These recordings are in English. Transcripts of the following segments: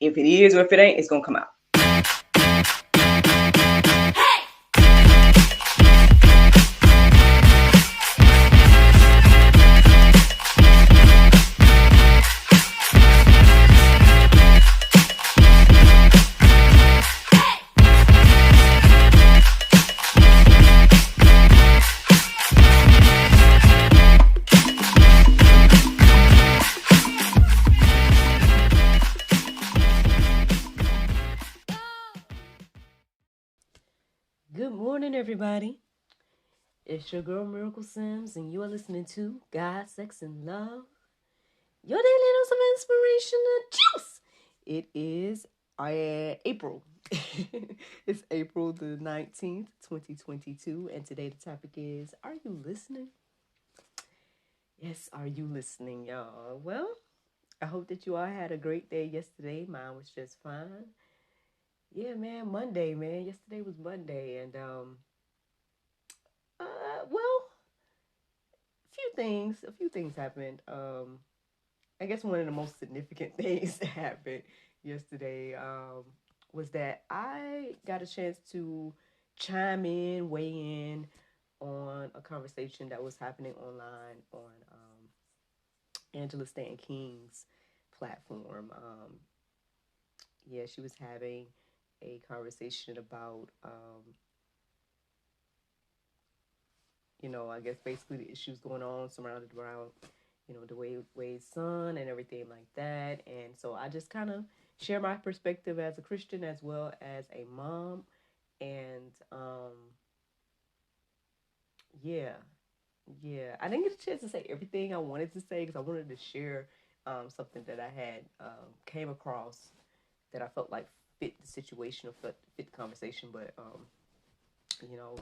If it is or if it ain't, it's going to come out. Good morning, everybody. It's your girl Miracle Sims, and you are listening to God, Sex, and Love, your daily dose of inspirational juice. It is April. It's April the 19th, 2022, and today the topic is, are you listening? Yes, are you listening, y'all? Well, I hope that you all had a great day yesterday. Mine was just fine. Yeah, man, Monday, man. Yesterday was Monday, and well, a few things happened. I guess one of the most significant things that happened yesterday was that I got a chance to weigh in on a conversation that was happening online on Angela Stanton King's platform. Yeah, she was having a conversation about, I guess basically the issues going on surrounded around, the Wade's son and everything like that. And so I just kind of share my perspective as a Christian as well as a mom. And yeah, I didn't get a chance to say everything I wanted to say because I wanted to share something that I had came across that I felt like fit the situation or fit the conversation. But you know,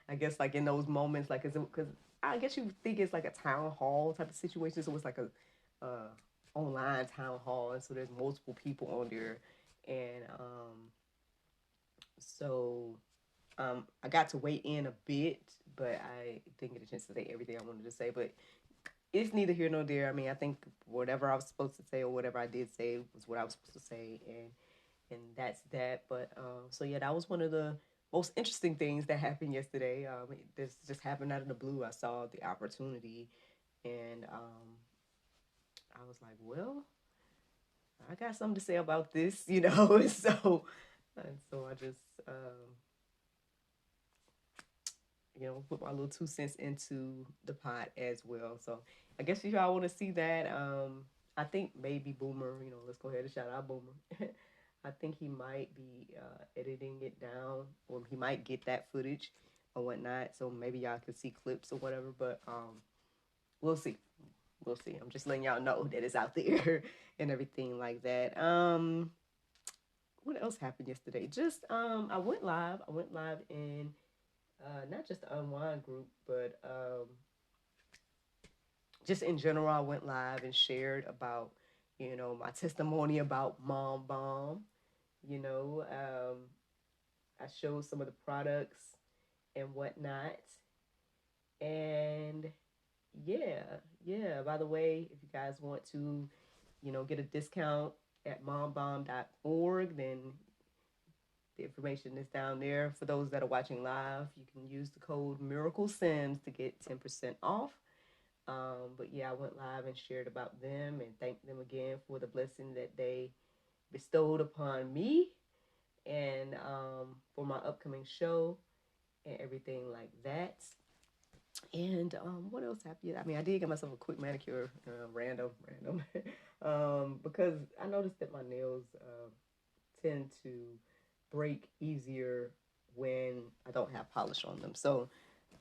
I guess like in those moments, like because I guess you think it's like a town hall type of situation, so it's like a online town hall, and so there's multiple people on there, and so I got to weigh in a bit, but I didn't get a chance to say everything I wanted to say. But it's neither here nor there. I mean, I think whatever I was supposed to say or whatever I did say was what I was supposed to say, and that's that. But so yeah, that was one of the most interesting things that happened yesterday. This just happened out of the blue. I saw the opportunity, and I was like, well, I got something to say about this, and so I just put my little 2 cents into the pot as well. So I guess if y'all want to see that, I think maybe Boomer, let's go ahead and shout out Boomer. I think he might be editing it down, or he might get that footage or whatnot. So maybe y'all can see clips or whatever. But we'll see. We'll see. I'm just letting y'all know that it's out there and everything like that. What else happened yesterday? Just I went live. I went live in not just the Unwind group, but just in general. I went live and shared about my testimony about Mom Bomb. I showed some of the products and whatnot. And yeah. By the way, if you guys want to, get a discount at mombomb.org, then the information is down there. For those that are watching live, you can use the code MiracleSims to get 10% off. But yeah, I went live and shared about them and thanked them again for the blessing that they bestowed upon me and for my upcoming show and everything like that. And what else happened? I mean, I did get myself a quick manicure, random, because I noticed that my nails tend to break easier when I don't have polish on them. So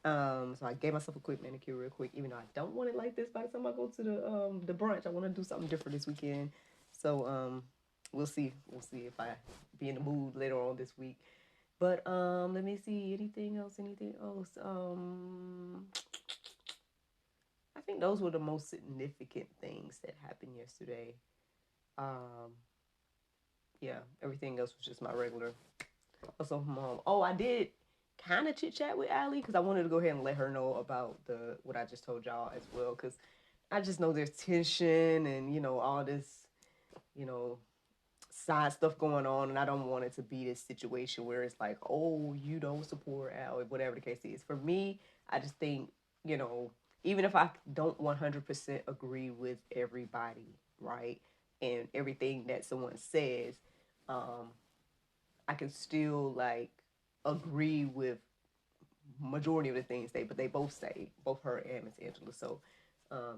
I gave myself a quick manicure real quick, even though I don't want it like this. By the time I go to the brunch, I want to do something different this weekend. So we'll see. We'll see if I be in the mood later on this week. But let me see. Anything else? I think those were the most significant things that happened yesterday. Yeah, everything else was just my regular. Also, Mom. Oh, I did kind of chit chat with Allie because I wanted to go ahead and let her know about what I just told y'all as well, because I just know there's tension and all this side stuff going on, and I don't want it to be this situation where it's like, oh, you don't support Al, whatever the case is. For me, I just think, you know, even if I don't 100% agree with everybody, right, and everything that someone says, um, I can still like agree with majority of the things they both say, both her and Miss Angela. So,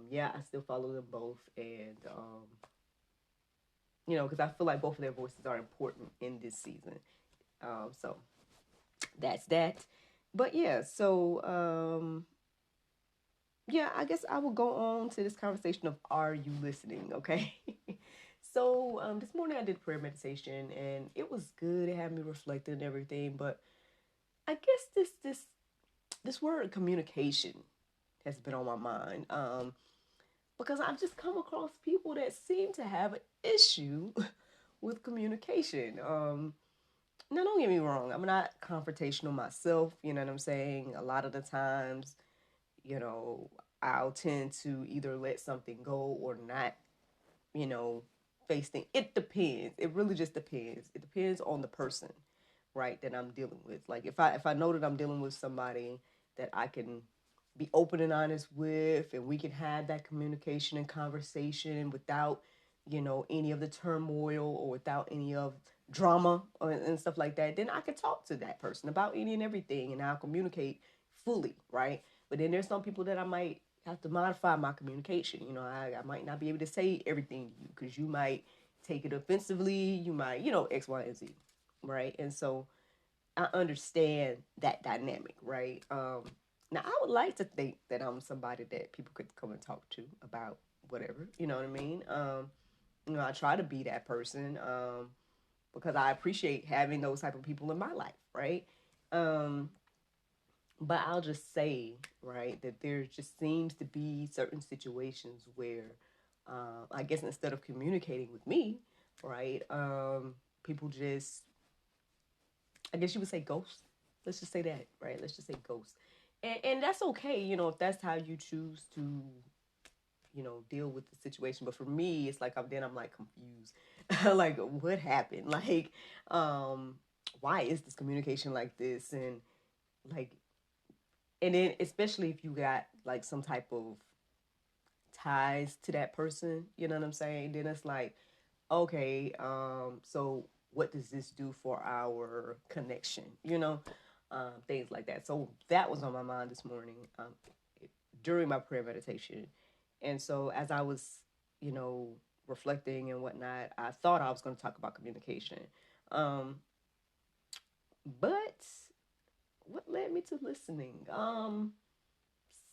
yeah, I still follow them both, and you know, because I feel like both of their voices are important in this season. So that's that. But yeah, so yeah, I guess I will go on to this conversation of are you listening? Okay. So this morning I did prayer meditation and it was good. It had me reflecting and everything. But I guess this word communication has been on my mind. Because I've just come across people that seem to have an issue with communication. Now, don't get me wrong, I'm not confrontational myself, you know what I'm saying? A lot of the times, you know, I'll tend to either let something go or not, you know, face things. It depends. It really just depends. It depends on the person, right, that I'm dealing with. Like if I know that I'm dealing with somebody that I can be open and honest with, and we can have that communication and conversation without, you know, any of the turmoil or without any of drama and stuff like that, then I can talk to that person about any and everything and I'll communicate fully, right? But then there's some people that I might have to modify my communication. You know, I might not be able to say everything to you because you might take it offensively. You might, you know, X, Y, and Z, right? And so I understand that dynamic, right? Now, I would like to think that I'm somebody that people could come and talk to about whatever, you know what I mean? You know, I try to be that person because I appreciate having those type of people in my life, right? Um, but I'll just say, right, that there just seems to be certain situations where, I guess instead of communicating with me, right, people just, I guess you would say ghost. Let's just say that, right? Let's just say ghost. And that's okay, you know, if that's how you choose to, you know, deal with the situation. But for me, it's like I'm like confused. Like what happened? Like, why is this communication like this? And like, and then especially if you got like some type of ties to that person, you know what I'm saying? Then it's like, okay, so what does this do for our connection? You know, things like that. So that was on my mind this morning during my prayer meditation. And so as I was, you know, reflecting and whatnot, I thought I was going to talk about communication. Um, but what led me to listening?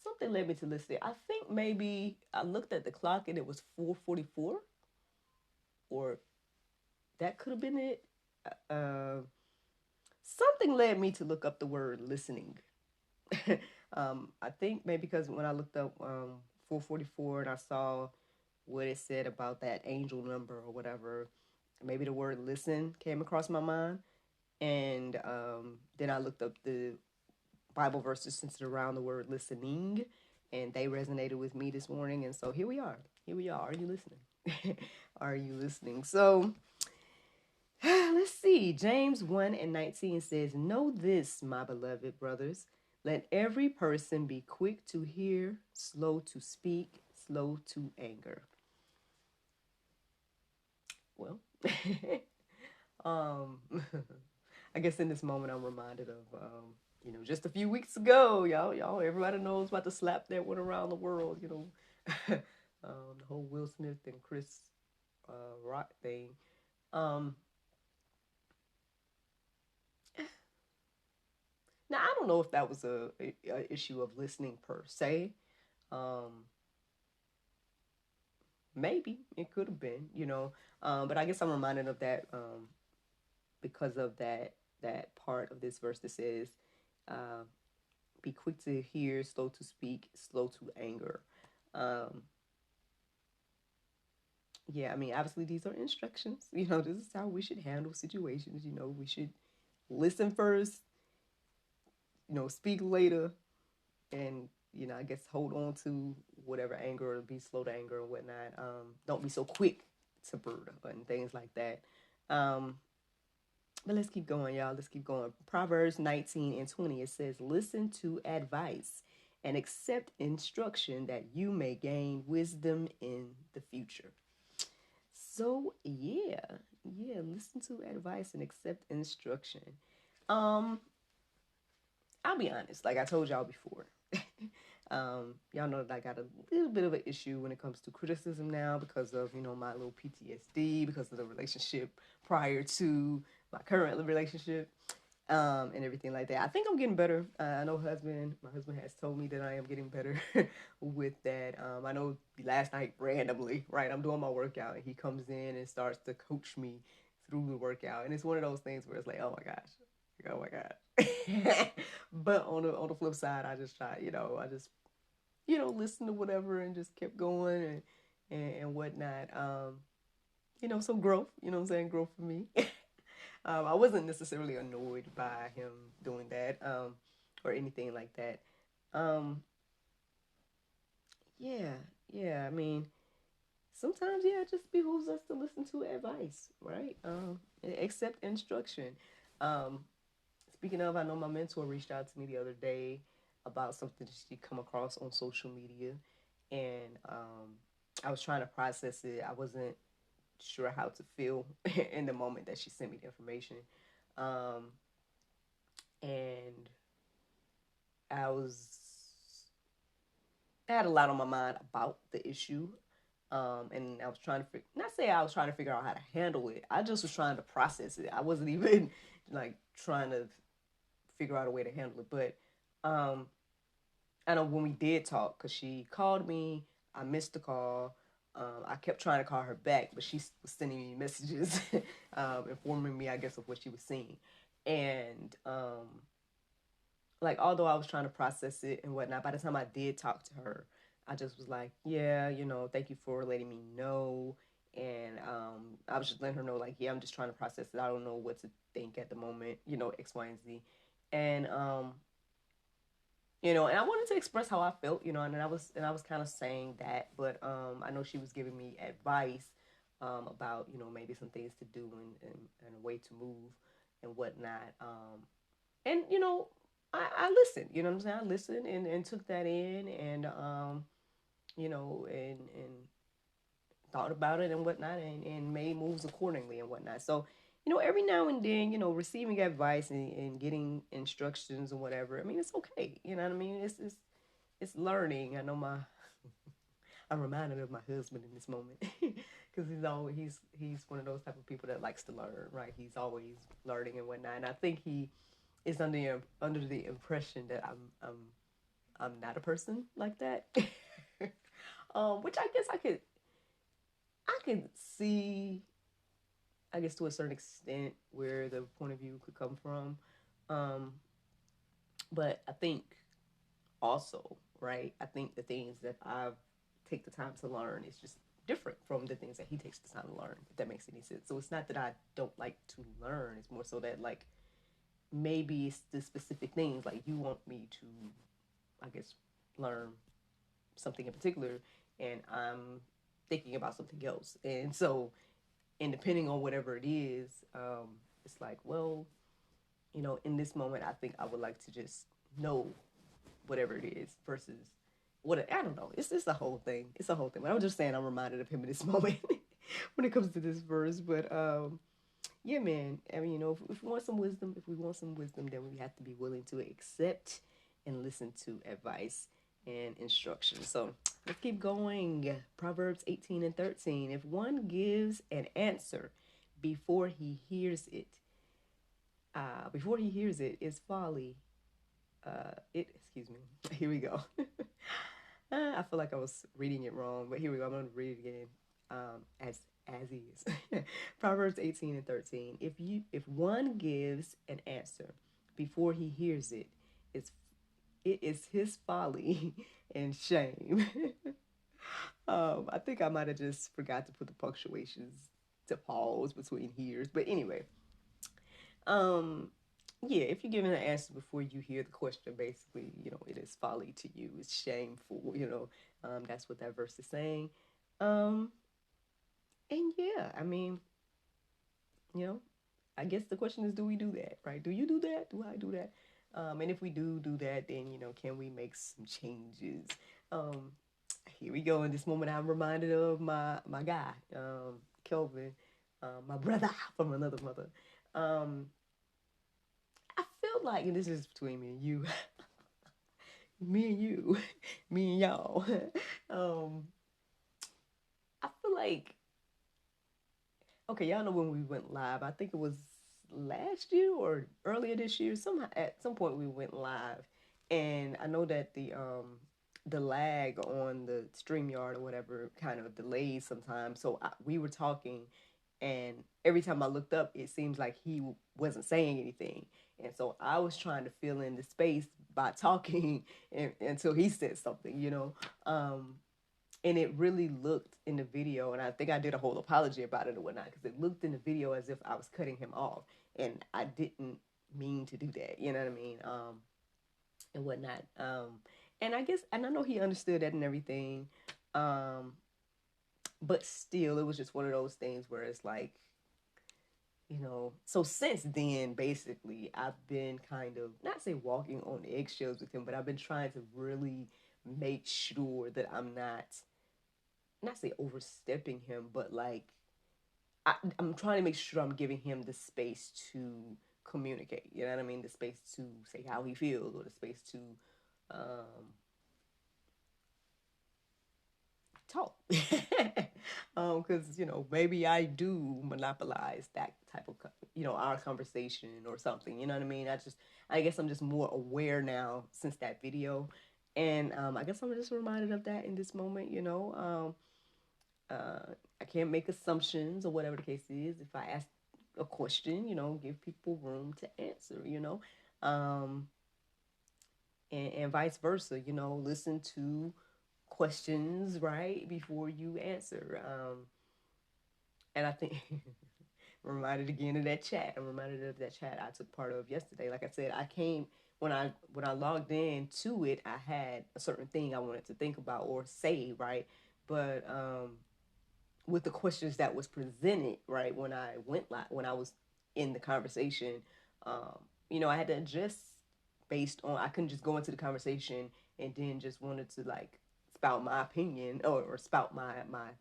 Something led me to listening. I think maybe I looked at the clock and it was 4:44, or that could have been it. Uh, Something led me to look up the word listening. I think maybe because when I looked up 4:44 and I saw what it said about that angel number or whatever, maybe the word listen came across my mind. And then I looked up the Bible verses centered around the word listening, and they resonated with me this morning. And so here we are. Here we are. Are you listening? Are you listening? So let's see. James 1:19 says, know this, my beloved brothers. Let every person be quick to hear, slow to speak, slow to anger. Well, um, I guess in this moment I'm reminded of, you know, just a few weeks ago, everybody knows about the slap that went around the world, you know, the whole Will Smith and Chris Rock thing. Now I don't know if that was a issue of listening per se. Um, Maybe it could have been, you know, but I guess I'm reminded of that because of that part of this verse that says, uh, "Be quick to hear, slow to speak, slow to anger." Um, yeah, I mean, obviously these are instructions. You know, this is how we should handle situations. You know, we should listen first, you know, speak later, and you know, I guess hold on to whatever anger or be slow to anger and whatnot. Don't be so quick to murder and things like that. Um, but let's keep going, y'all. Let's keep going. Proverbs 19:20, it says, listen to advice and accept instruction that you may gain wisdom in the future. So listen to advice and accept instruction. Um, I'll be honest, like I told y'all before. Y'all know that I got a little bit of an issue when it comes to criticism now because of, my little PTSD, because of the relationship prior to my current relationship, and everything like that. I think I'm getting better. I know my husband has told me that I am getting better with that. I know last night randomly, right, I'm doing my workout and he comes in and starts to coach me through the workout. And it's one of those things where it's like, oh my gosh, oh my God. But on the flip side, I just try, listen to whatever and just kept going and whatnot. So growth, you know what I'm saying? Growth for me. I wasn't necessarily annoyed by him doing that, or anything like that. Um, yeah. I mean, sometimes, it just behooves us to listen to advice, right? Accept instruction. Um, Speaking of, I know my mentor reached out to me the other day about something that she come across on social media, and I was trying to process it. I wasn't sure how to feel in the moment that she sent me the information. Um, and I was I had a lot on my mind about the issue. And I was trying to not say I was trying to figure out how to handle it. I just was trying to process it. I wasn't even like trying to figure out a way to handle it. But I know when we did talk, because she called me, I missed the call. I kept trying to call her back, but she was sending me messages, informing me, I guess, of what she was seeing. And like, although I was trying to process it and whatnot, by the time I did talk to her, I just was like, yeah, thank you for letting me know. And I was just letting her know, like, yeah, I'm just trying to process it. I don't know what to think at the moment, X, Y, and Z. And and I wanted to express how I felt, and I was kind of saying that, but I know she was giving me advice about, maybe some things to do and a way to move and whatnot. And I listened, you know what I'm saying? I listened and took that in, and and thought about it and whatnot, and made moves accordingly and whatnot. So, every now and then, receiving advice and getting instructions or whatever, I mean, it's okay. You know what I mean? It's learning. I know I'm reminded of my husband in this moment because he's one of those type of people that likes to learn, right? He's always learning and whatnot, and I think he is under the impression that I'm not a person like that. Which I guess I could see, I guess, to a certain extent where the point of view could come from. Um, but I think also, right, I think the things that I take the time to learn is just different from the things that he takes the time to learn, if that makes any sense. So it's not that I don't like to learn, it's more so that, like, maybe it's the specific things, like, you want me to, I guess, learn something in particular, and I'm thinking about something else. And so, and depending on whatever it is, it's like, well, in this moment, I think I would like to just know whatever it is versus what, I don't know. It's a whole thing. It's a whole thing. But I'm just saying I'm reminded of him in this moment when it comes to this verse. But yeah, man. I mean, if we want some wisdom, then we have to be willing to accept and listen to advice and instruction. So let's keep going. Proverbs 18:13. If one gives an answer before he hears it, is folly. Excuse me. Here we go. I feel like I was reading it wrong, but here we go. I'm going to read it again. As is. Proverbs 18:13. If one gives an answer before he hears it, it is his folly and shame. I think I might have just forgot to put the punctuations to pause between hears, but anyway. Yeah, if you're giving an answer before you hear the question, basically, it is folly to you. It's shameful, that's what that verse is saying. And yeah, I mean, you know, I guess the question is, do we do that, right? Do you do that? Do I do that? And if we do that, then, can we make some changes? Um, Here we go. In this moment, I'm reminded of my guy, Kelvin, my brother from another mother. Um, I feel like, and this is between me and you, me and you, me and y'all. um, I feel like, okay, y'all know when we went live. I think it was last year or earlier this year. Somehow, at some point, we went live, and I know that the lag on the StreamYard or whatever kind of delays sometimes. So we were talking, and every time I looked up, it seems like he wasn't saying anything, and so I was trying to fill in the space by talking until he said something. And it really looked in the video, and I think I did a whole apology about it or whatnot, because it looked in the video as if I was cutting him off, and I didn't mean to do that. You know what I mean? And whatnot. And I guess, and I know he understood that and everything, but still, it was just one of those things where it's like, so since then, basically, I've been kind of, not say walking on eggshells with him, but I've been trying to really make sure that I'm not say overstepping him, but like I'm trying to make sure I'm giving him the space to communicate. You know what I mean? The space to say how he feels, or the space to talk. Because maybe I do monopolize that type of our conversation or something. You know what I mean? I guess I'm just more aware now since that video, and I guess I'm just reminded of that in this moment. I can't make assumptions or whatever the case is. If I ask a question, give people room to answer, um, and vice versa, listen to questions, right, before you answer. And I think I'm reminded again of that chat. I'm reminded of that chat I took part of yesterday. Like I said, I came when I logged in to it, I had a certain thing I wanted to think about or say, right? But with the questions that was presented, right, when I went live, when I was in the conversation, I had to adjust based on, I couldn't just go into the conversation and then just wanted to like spout my opinion or spout my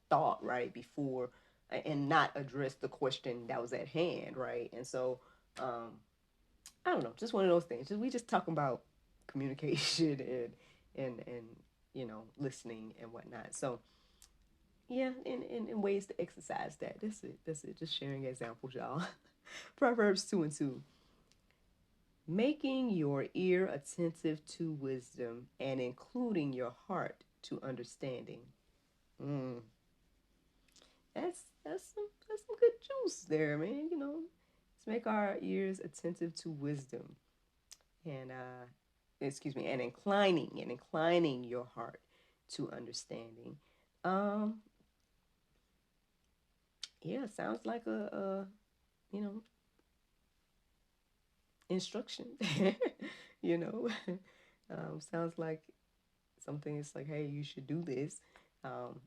thought, right, before, and not address the question that was at hand, right? And so I don't know, just one of those things. We just talking about communication and listening and whatnot. So yeah, and ways to exercise that. That's it. That's it. Just sharing examples, y'all. Proverbs 2:2. Making your ear attentive to wisdom and including your heart to understanding. Mm. That's some good juice there, man. Let's make our ears attentive to wisdom and and inclining your heart to understanding. Um, yeah, sounds like a instruction. you know, sounds like something. It's like, hey, you should do this. Um,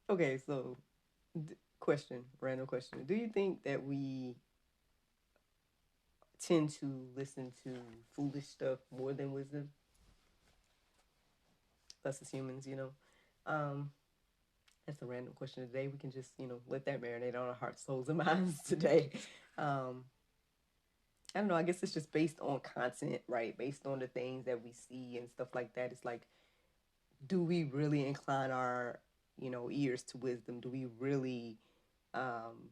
okay, so random question. Do you think that we tend to listen to foolish stuff more than wisdom? Us as humans, Um, that's a random question today. We can just, let that marinate on our hearts, souls, and minds today. Um, I don't know. I guess it's just based on content, right? Based on the things that we see and stuff like that. It's like, do we really incline our, ears to wisdom? Do we really, um,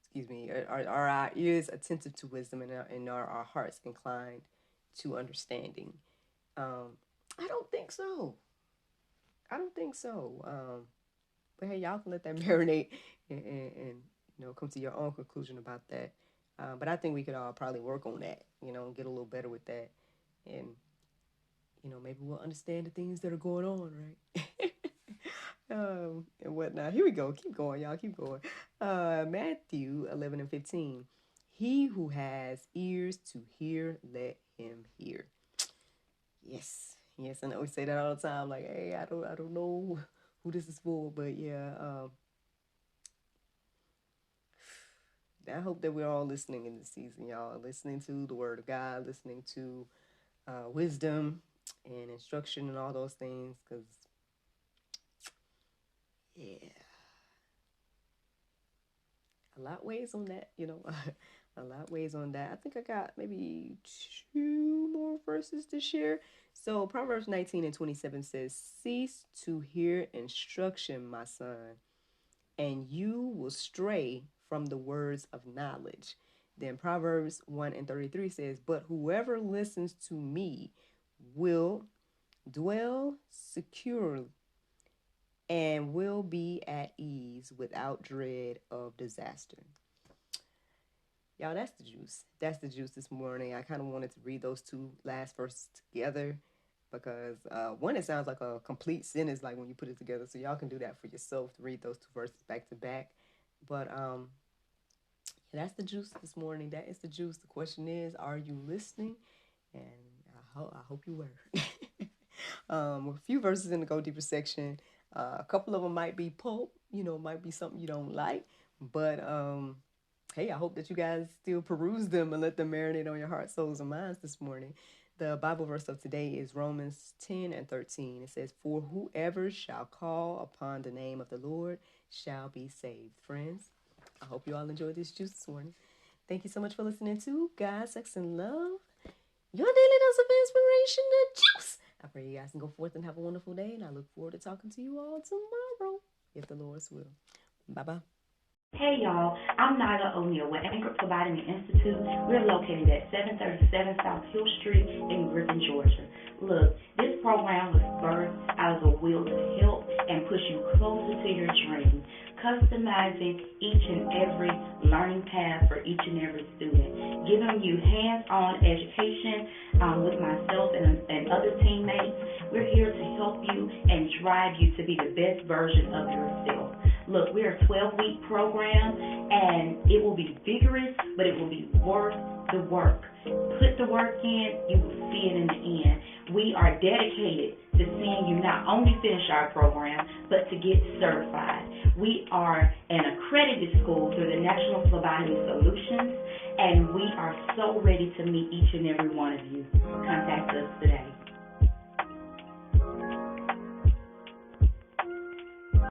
excuse me, are our ears attentive to wisdom, and are our hearts inclined to understanding? I don't think so. I don't think so. But hey, y'all can let that marinate and come to your own conclusion about that. But I think we could all probably work on that, get a little better with that, and maybe we'll understand the things that are going on, right? And whatnot. Here we go. Keep going, y'all. Keep going. Matthew 11:15. He who has ears to hear, let him hear. Yes, Yes, and we say that all the time. Like, hey, I don't know who this is for, but yeah. I hope that we're all listening in this season, y'all. Listening to the Word of God, listening to wisdom and instruction and all those things. Because, yeah, a lot weighs on that, a lot weighs on that. I think I got maybe 2 more verses to share. So Proverbs 19:27 says, cease to hear instruction, my son, and you will stray from the words of knowledge. Then Proverbs 1:33 says, but whoever listens to me will dwell securely and will be at ease without dread of disaster. Y'all, that's the juice. That's the juice this morning. I kind of wanted to read those 2 last verses together because one, it sounds like a complete sentence, like when you put it together. So y'all can do that for yourself to read those 2 verses back to back. But that's the juice this morning. That is the juice. The question is, are you listening? And I hope you were. A few verses in the Go Deeper section. A couple of them might be pulp, might be something you don't like. But hey, I hope that you guys still peruse them and let them marinate on your heart, souls, and minds this morning. The Bible verse of today is Romans 10:13. It says, for whoever shall call upon the name of the Lord shall be saved. Friends, I hope you all enjoyed this juice this morning. Thank you so much for listening to God, Sex, and Love, your daily dose of inspiration and juice. I pray you guys can go forth and have a wonderful day, and I look forward to talking to you all tomorrow, if the Lord's will. Bye-bye. Hey y'all, I'm Nyla O'Neal with Anchor Phlebotomy Institute. We're located at 737 South Hill Street in Griffin, Georgia. Look, this program was birthed out of a will to help and push you closer to your dream, customizing each and every learning path for each and every student, giving you hands-on education with myself and other teammates. We're here to help you and drive you to be the best version of yourself. Look, we're a 12-week program, and it will be vigorous, but it will be worth the work. Put the work in, you will see it in the end. We are dedicated to seeing you not only finish our program, but to get certified. We are an accredited school through the National Phlebotomy Solutions, and we are so ready to meet each and every one of you. Contact us today.